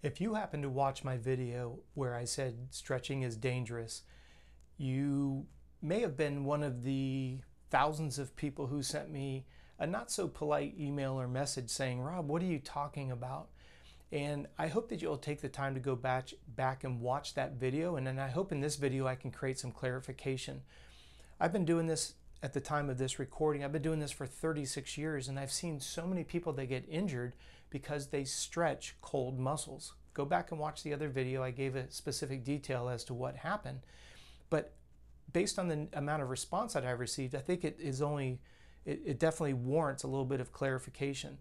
If you happen to watch my video where I said stretching is dangerous, you may have been one of the thousands of people who sent me a not so polite email or message saying, "Rob, what are you talking about?" And I hope that you'll take the time to go back and watch that video. And then I hope in this video I can create some clarification. I've been doing this at the time of this recording. I've been doing this for 36 years, and I've seen so many people that get injured because they stretch cold muscles. Go back and watch the other video. I gave a specific detail as to what happened. But based on the amount of response that I've received, I think it definitely warrants a little bit of clarification.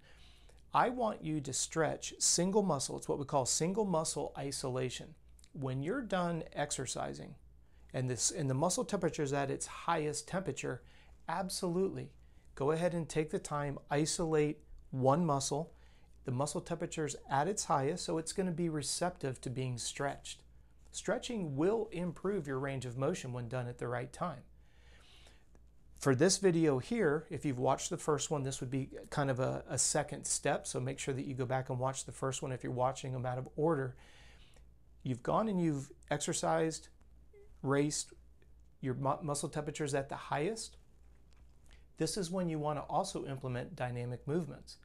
I want you to stretch single muscle. It's what we call single muscle isolation. When you're done exercising, and the muscle temperature is at its highest temperature, absolutely go ahead and take the time, isolate one muscle. The muscle temperature is at its highest, so it's going to be receptive to being stretched. Stretching will improve your range of motion when done at the right time. For this video here, if you've watched the first one, this would be kind of a second step, so make sure that you go back and watch the first one if you're watching them out of order. You've gone and you've exercised, raced, your muscle temperature is at the highest. This is when you want to also implement dynamic movements,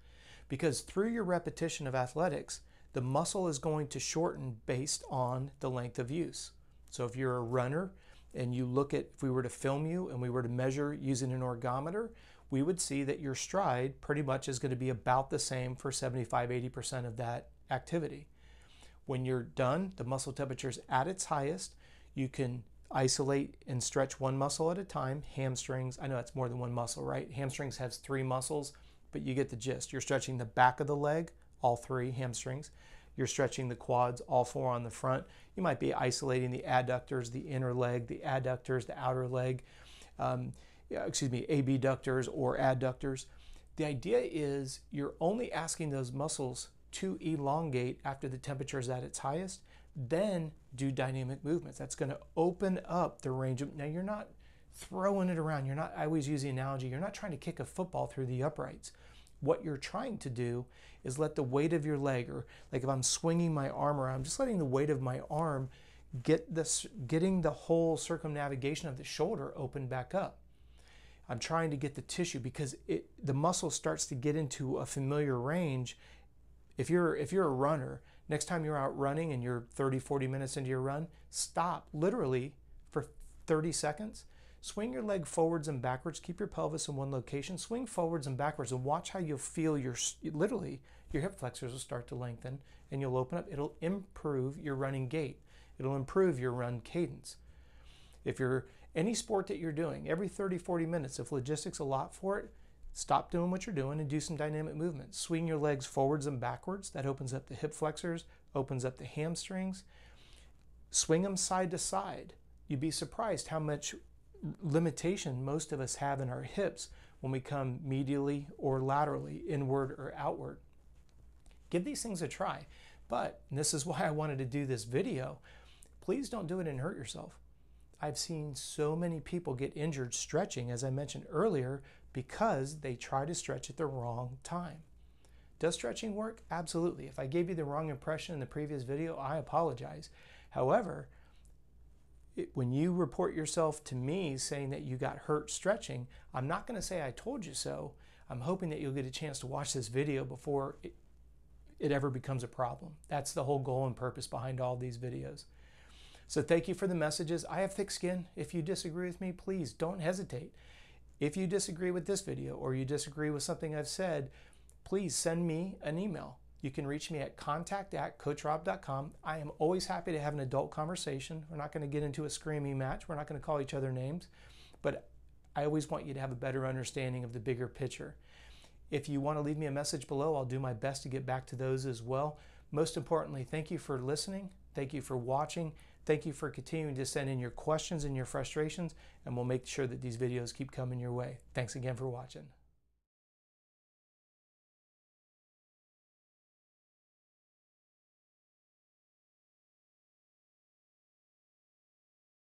because through your repetition of athletics, the muscle is going to shorten based on the length of use. So if you're a runner and you look at, if we were to film you and we were to measure using an ergometer, we would see that your stride pretty much is going to be about the same for 75–80% of that activity. When you're done, the muscle temperature is at its highest. You can isolate and stretch one muscle at a time. Hamstrings, I know that's more than one muscle, right? Hamstrings has 3 muscles, but you get the gist. You're stretching the back of the leg, all 3 hamstrings. You're stretching the quads, all 4 on the front. You might be isolating the adductors, the inner leg, the adductors, the outer leg, abductors or adductors. The idea is you're only asking those muscles to elongate after the temperature is at its highest, then do dynamic movements. That's going to open up the range of, now you're not throwing it around. You're not, I always use the analogy, you're not trying to kick a football through the uprights. What you're trying to do is let the weight of your leg, or like if I'm swinging my arm around, I'm just letting the weight of my arm getting the whole circumnavigation of the shoulder open back up. I'm trying to get the tissue, because the muscle starts to get into a familiar range. If you're a runner, next time you're out running and you're 30–40 minutes into your run, stop literally for 30 seconds. Swing your leg forwards and backwards. Keep your pelvis in one location. Swing forwards and backwards and watch how you'll feel literally your hip flexors will start to lengthen and you'll open up. It'll improve your running gait. It'll improve your run cadence. If you're any sport that you're doing, every 30–40 minutes, if logistics allot for it, stop doing what you're doing and do some dynamic movements. Swing your legs forwards and backwards. That opens up the hip flexors, opens up the hamstrings. Swing them side to side. You'd be surprised how much limitation most of us have in our hips when we come medially or laterally, inward or outward. Give these things a try. But, and this is why I wanted to do this video, please don't do it and hurt yourself. I've seen so many people get injured stretching, as I mentioned earlier, because they try to stretch at the wrong time. Does stretching work? Absolutely. If I gave you the wrong impression in the previous video, I apologize. However, when you report yourself to me saying that you got hurt stretching, I'm not going to say I told you so. I'm hoping that you'll get a chance to watch this video before it ever becomes a problem. That's the whole goal and purpose behind all these videos. So thank you for the messages. I have thick skin. If you disagree with me, please don't hesitate. If you disagree with this video or you disagree with something I've said, please send me an email. You can reach me at contact@coachrob.com. I am always happy to have an adult conversation. We're not going to get into a screaming match. We're not going to call each other names. But I always want you to have a better understanding of the bigger picture. If you want to leave me a message below, I'll do my best to get back to those as well. Most importantly, thank you for listening. Thank you for watching. Thank you for continuing to send in your questions and your frustrations, and we'll make sure that these videos keep coming your way. Thanks again for watching.